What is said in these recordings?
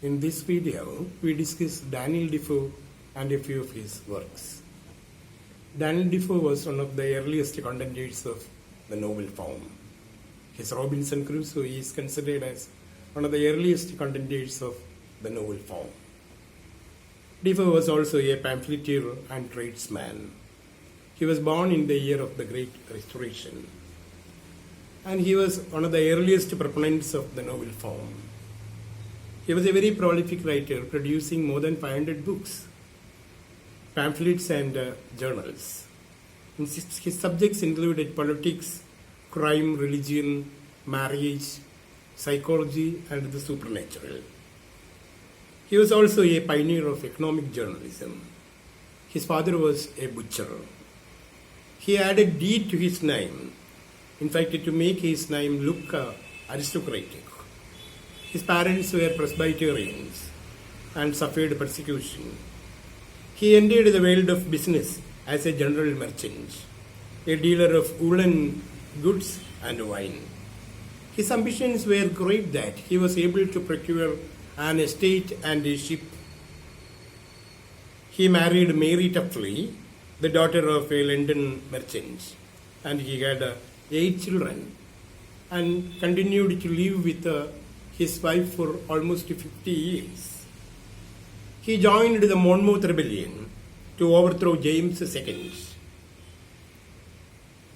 In this video, we discuss Daniel Defoe and a few of his works. Daniel Defoe was one of the earliest contenders of the novel form. His Robinson Crusoe is considered as one of the earliest contenders of the novel form. Defoe was also a pamphleteer and tradesman. He was born in the year of the Great Restoration, and he was one of the earliest proponents of the novel form. He was a very prolific writer, producing more than 500 books, pamphlets and journals. His subjects included politics, crime, religion, marriage, psychology, and the supernatural. He was also a pioneer of economic journalism. His father was a butcher. He added D to his name, in fact, to make his name look aristocratic. His parents were Presbyterians and suffered persecution. He entered the world of business as a general merchant, a dealer of woolen goods and wine. His ambitions were great that he was able to procure an estate and a ship. He married Mary Tuffley, the daughter of a London merchant, and he had 8 children and continued to live with his wife for almost 50 years. He joined the Monmouth Rebellion to overthrow James II,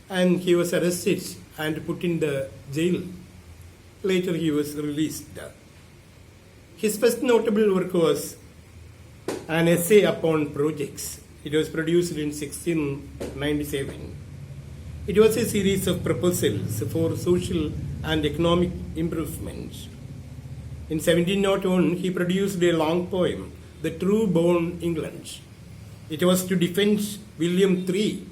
and he was arrested and put in the jail. Later he was released. His first notable work was an essay upon projects. It was produced in 1697. It was a series of proposals for social and economic improvement. In 1701, he produced a long poem, The True Born England. It was to defend William III,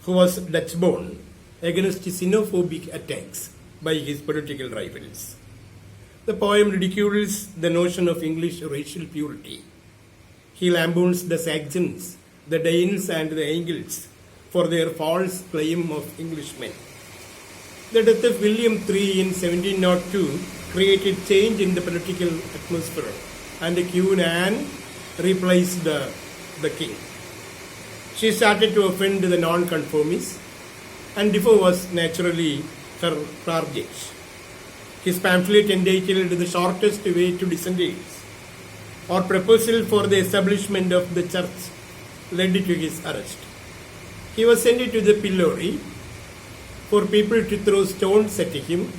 who was Dutch-born, against xenophobic attacks by his political rivals. The poem ridicules the notion of English racial purity. He lampoons the Saxons, the Danes and the Angles for their false claim of Englishmen. The death of William III in 1702 created change in the political atmosphere, and Queen Anne replaced the king. She started to offend the non-conformists, and Defoe was naturally her target. His pamphlet entitled The Shortest Way to Descendants, or Proposal for the Establishment of the Church, led to his arrest. He was sent to the pillory for people to throw stones at him,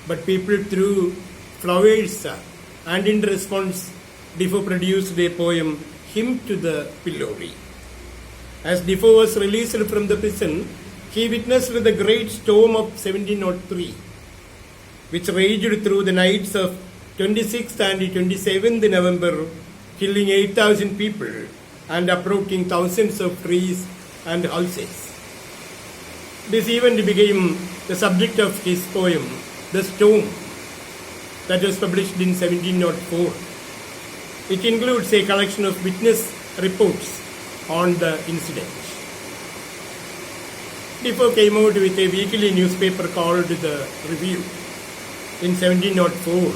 but people threw flowers, and in response, Defoe produced a poem, Hymn to the Pillory. As Defoe was released from the prison, he witnessed the great storm of 1703, which raged through the nights of 26th and 27th November, killing 8,000 people and uprooting thousands of trees and houses. This event became the subject of his poem, The Storm, that was published in 1704. It includes a collection of witness reports on the incident. Defoe came out with a weekly newspaper called The Review in 1704,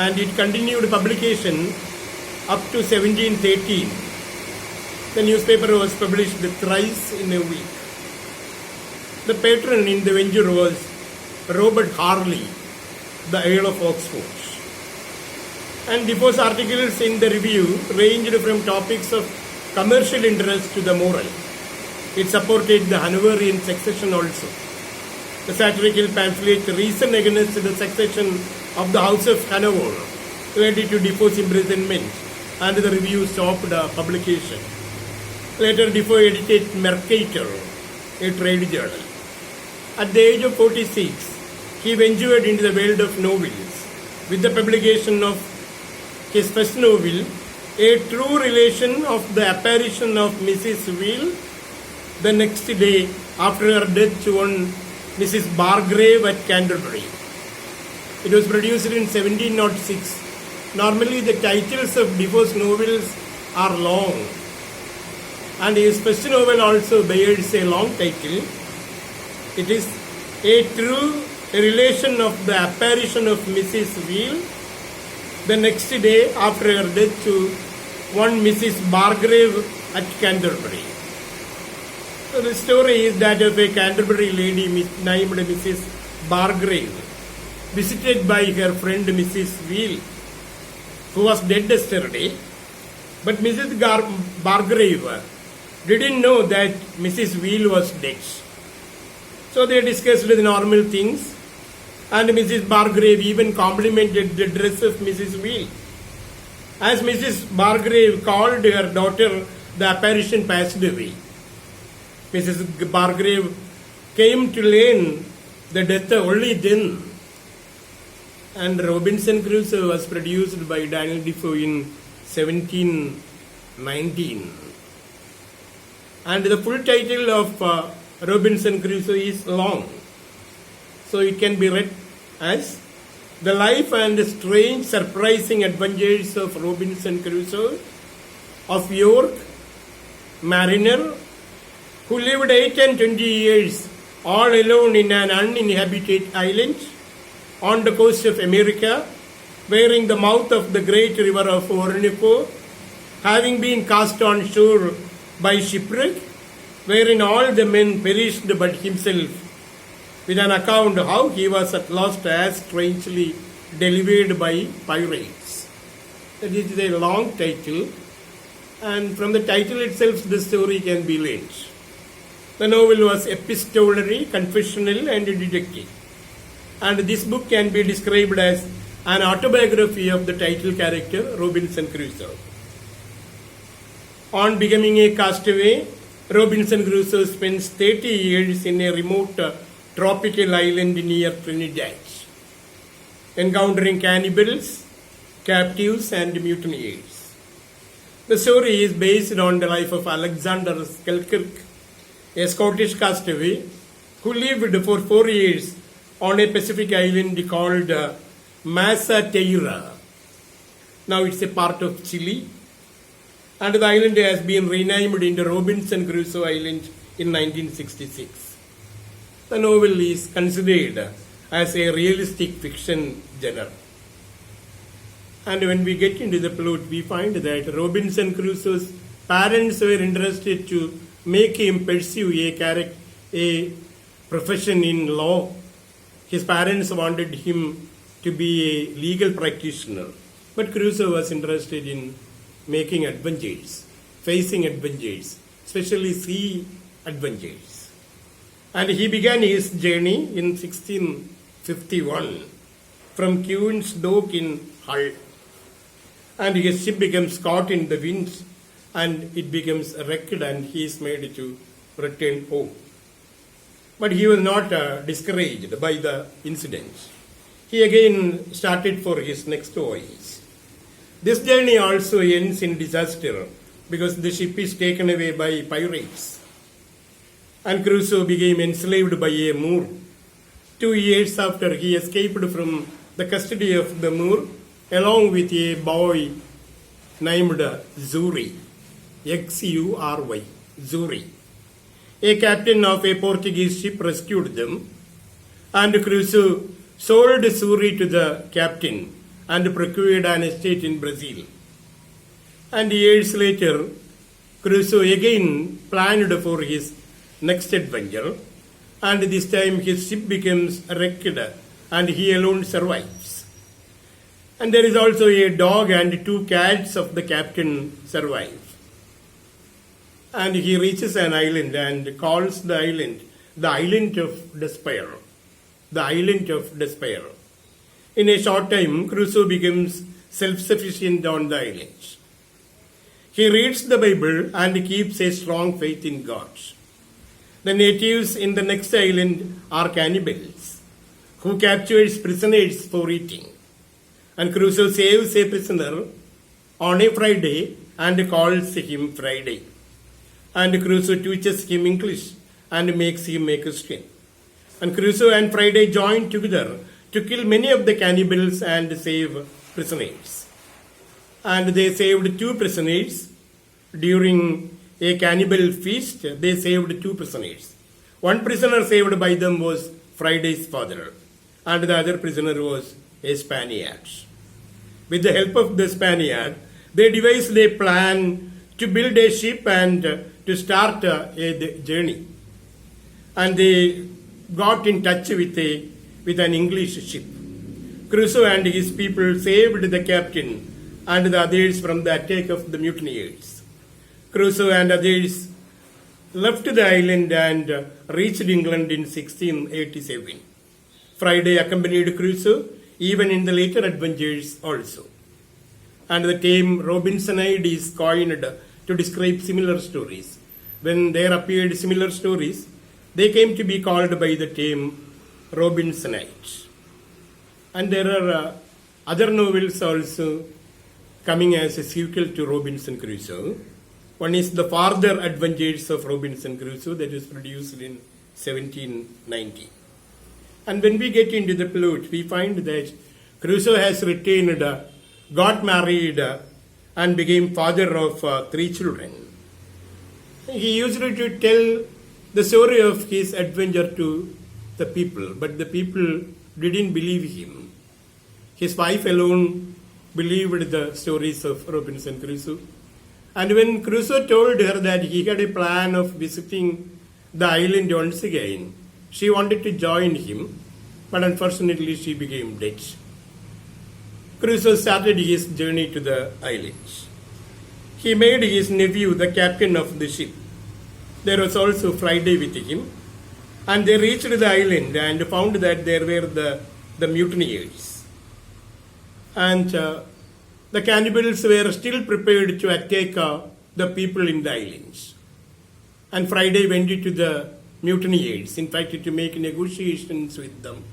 and it continued publication up to 1713. The newspaper was published thrice in a week. The patron in the venture was Robert Harley, the Earl of Oxford. And Defoe's articles in the review ranged from topics of commercial interest to the moral. It supported the Hanoverian succession also. The satirical pamphlet Reason Against the Succession of the House of Hanover led to Defoe's imprisonment, and the review stopped publication. Later, Defoe edited Mercator, a trade journal. At the age of 46, he ventured into the world of novels with the publication of his first novel, A True Relation of the Apparition of Mrs. Veal, the next day after her death to one Mrs. Bargrave at Canterbury. It was produced in 1706. Normally, the titles of Defoe's novels are long, and his first novel also bears a long title. It is A True Relation of the Apparition of Mrs. Veal, the next day after her death to one Mrs. Bargrave at Canterbury. So the story is that of a Canterbury lady named Mrs. Bargrave, visited by her friend Mrs. Wheel, who was dead yesterday. But Mrs. Bargrave didn't know that Mrs. Wheel was dead. So they discussed the normal things, and Mrs. Bargrave even complimented the dress of Mrs. Wheel. As Mrs. Bargrave called her daughter, the apparition passed away. Mrs. Bargrave came to learn the death only then. And Robinson Crusoe was produced by Daniel Defoe in 1719. And the full title of Robinson Crusoe is long. So it can be read as The Life and Strange Surprising Adventures of Robinson Crusoe of York, mariner, who lived 8 and 20 years all alone in an uninhabited island on the coast of America, bearing the mouth of the great river of Orinoco, having been cast on shore by shipwreck, wherein all the men perished but himself, with an account how he was at last as strangely delivered by pirates. That is a long title, and from the title itself the story can be learned. The novel was epistolary, confessional and detective. And this book can be described as an autobiography of the title character Robinson Crusoe. On becoming a castaway, Robinson Crusoe spends 30 years in a remote tropical island near Trinidad, encountering cannibals, captives and mutineers. The story is based on the life of Alexander Selkirk, a Scottish castaway who lived for 4 years on a Pacific island called Massateira. Now it's a part of Chile, and the island has been renamed into Robinson Crusoe Island in 1966. The novel is considered as a realistic fiction genre. And when we get into the plot, we find that Robinson Crusoe's parents were interested to make him pursue a profession in law. His parents wanted him to be a legal practitioner, but Crusoe was interested in making adventures, facing adventures, especially sea adventures. And he began his journey in 1651 from Queen's Dock in Hull. And his ship becomes caught in the winds and it becomes wrecked and he is made to return home. But he was not discouraged by the incidents. He again started for his next voyage. This journey also ends in disaster because the ship is taken away by pirates. And Crusoe became enslaved by a Moor. 2 years after he escaped from the custody of the Moor, along with a boy named Zuri, Xury, Zuri. A captain of a Portuguese ship rescued them, and Crusoe sold Zuri to the captain and procured an estate in Brazil. And years later, Crusoe again planned for his next adventure, and this time his ship becomes wrecked and he alone survives. And there is also a dog and 2 cats of the captain survive. And he reaches an island and calls the island of despair. The island of despair. In a short time, Crusoe becomes self-sufficient on the island. He reads the Bible and keeps a strong faith in God. The natives in the next island are cannibals, who captures prisoners for eating. And Crusoe saves a prisoner on a Friday and calls him Friday. And Crusoe teaches him English and makes him a Christian. And Crusoe and Friday join together to kill many of the cannibals and save prisoners. And they saved 2 prisoners. During a cannibal feast, they saved 2 prisoners. One prisoner saved by them was Friday's father, and the other prisoner was a Spaniard. with the help of the Spaniard, they devised a plan to build a ship and to start a journey. And they got in touch with an English ship. Crusoe and his people saved the captain and the others from the attack of the mutineers. Crusoe and others left the island and reached England in 1687. Friday accompanied Crusoe even in the later adventures also. And the term Robinsonide is coined to describe similar stories. When there appeared similar stories, they came to be called by the term Robinsonide. And there are other novels also coming as a sequel to Robinson Crusoe. One is The Farther Adventures of Robinson Crusoe that was produced in 1790. And when we get into the plot, we find that Crusoe has returned, got married, and became father of 3 children. He used to tell the story of his adventure to the people, but the people didn't believe him. His wife alone believed the stories of Robinson Crusoe. And when Crusoe told her that he had a plan of visiting the island once again, she wanted to join him, but unfortunately she became dead. Crusoe started his journey to the island. He made his nephew the captain of the ship. There was also Friday with him, and they reached the island and found that there were the mutineers. And the cannibals were still prepared to attack the people in the islands. And Friday went to the mutineers, in fact, to make negotiations with them.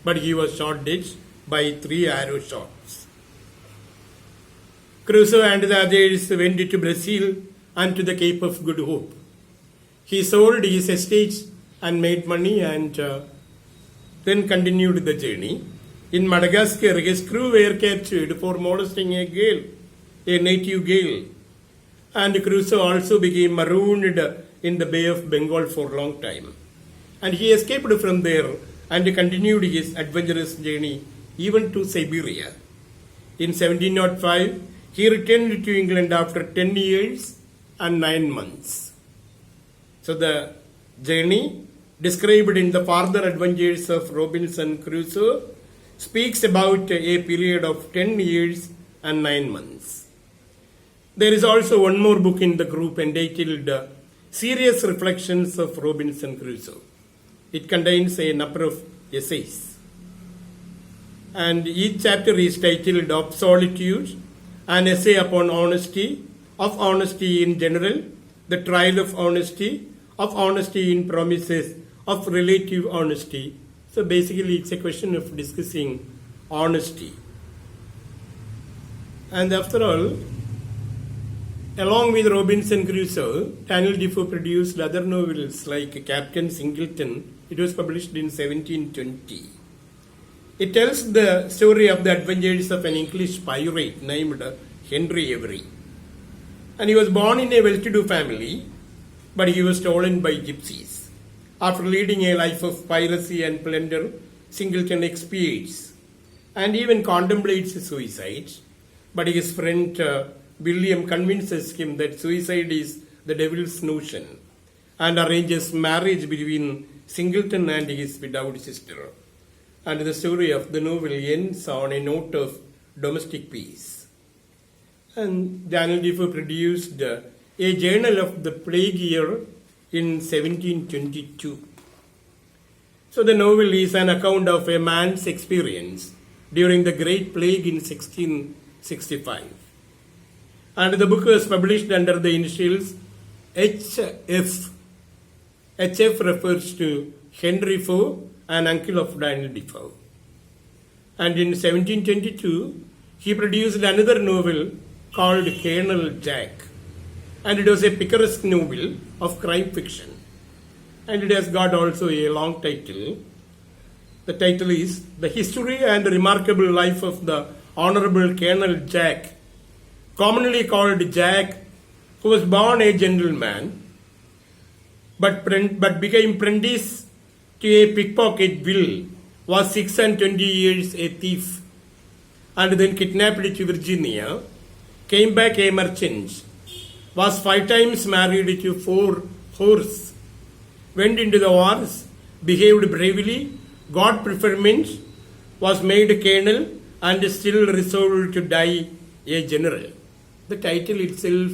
But he was shot dead by 3 arrow shots. Crusoe and the others went to Brazil and to the Cape of Good Hope. He sold his estates and made money and then continued the journey. In Madagascar, his crew were captured for molesting a girl, a native girl. And Crusoe also became marooned in the Bay of Bengal for a long time. And he escaped from there and continued his adventurous journey even to Siberia. In 1705, he returned to England after 10 years and 9 months. So the journey described in The Farther Adventures of Robinson Crusoe speaks about a period of 10 years and 9 months. There is also one more book in the group entitled Serious Reflections of Robinson Crusoe. It contains a number of essays. And each chapter is titled Of Solitude, an essay upon honesty, of honesty in general, the trial of honesty in promises, of relative honesty. So basically it's a question of discussing honesty. And after all, along with Robinson Crusoe, Daniel Defoe produced other novels like Captain Singleton. It was published in 1720. It tells the story of the adventures of an English pirate named Henry Avery. And he was born in a well-to-do family, but he was stolen by gypsies. After leading a life of piracy and plunder, Singleton expiates and even contemplates suicide. But his friend William convinces him that suicide is the devil's notion and arranges marriage between Singleton and his widowed sister. And the story of the novel ends on a note of domestic peace. And Daniel Defoe produced a journal of the plague year in 1722. So the novel is an account of a man's experience during the Great Plague in 1665. And the book was published under the initials HF. HF refers to Henry Foe, an uncle of Daniel Defoe. And in 1722, he produced another novel called Kernel Jack. And it was a picaresque novel of crime fiction. And it has got also a long title. The title is The History and Remarkable Life of the Honorable Kernel Jack, commonly called Jack, who was born a gentleman, but became apprentice to a pickpocket Will, was 26 years a thief, and then kidnapped to Virginia, came back a merchant, was 5 times married to 4 whores, went into the wars, behaved bravely, got preferment, was made colonel, and still resolved to die a general. The title itself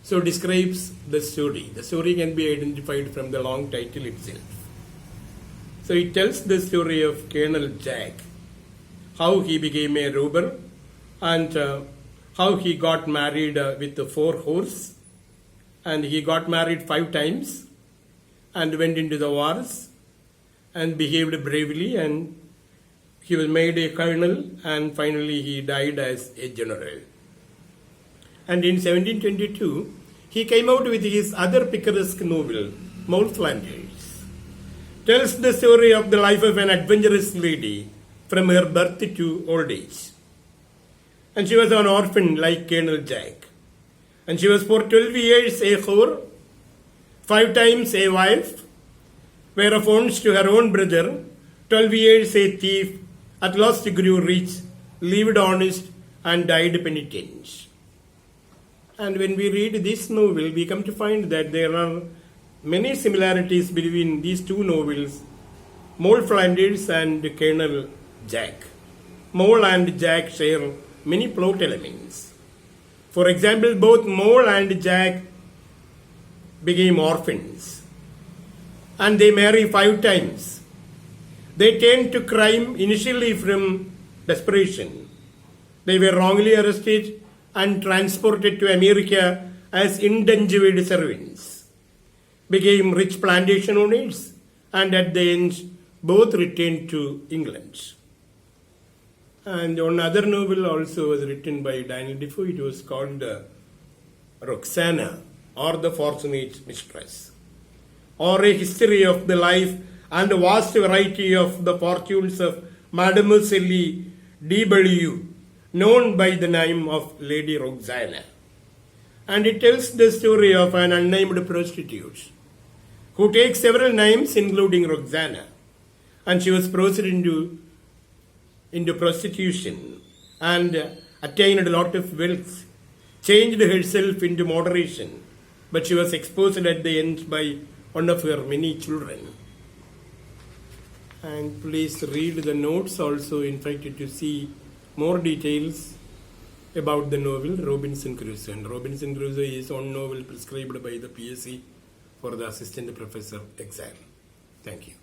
so describes the story. The story can be identified from the long title itself. So it tells the story of Kernel Jack, how he became a robber, and how he got married with the 4 whores, and he got married 5 times and went into the wars and behaved bravely, and he was made a colonel, and finally he died as a general. And in 1722, he came out with his other picaresque novel, Moreland Jack. Tells the story of the life of an adventurous lady from her birth to old age. And she was an orphan like Kernel Jack. And she was for 12 years a whore, 5 times a wife, whereof owns to her own brother, 12 years a thief, at last grew rich, lived honest, and died penitent. And when we read this novel, we come to find that there are many similarities between these 2 novels, Moreland and Kernel Jack. Moreland Jack share many plot elements. For example, both Moreland Jack became orphans, and they marry 5 times. They turned to crime initially from desperation. They were wrongly arrested and transported to America as indentured servants, became rich plantation owners, and at the end both returned to England. And one other novel also was written by Daniel Defoe. It was called Roxanna, or The Fortunate Mistress, or a history of the life and vast variety of the fortunes of Mademoiselle D.W., known by the name of Lady Roxanna. And it tells the story of an unnamed prostitute who takes several names, including Roxanna. And she was proceeded into prostitution and attained a lot of wealth, changed herself into moderation, but she was exposed at the end by one of her many children. And please read the notes also, in fact, to see more details about the novel Robinson Crusoe. And Robinson Crusoe is one novel prescribed by the PSC for the assistant professor exam. Thank you.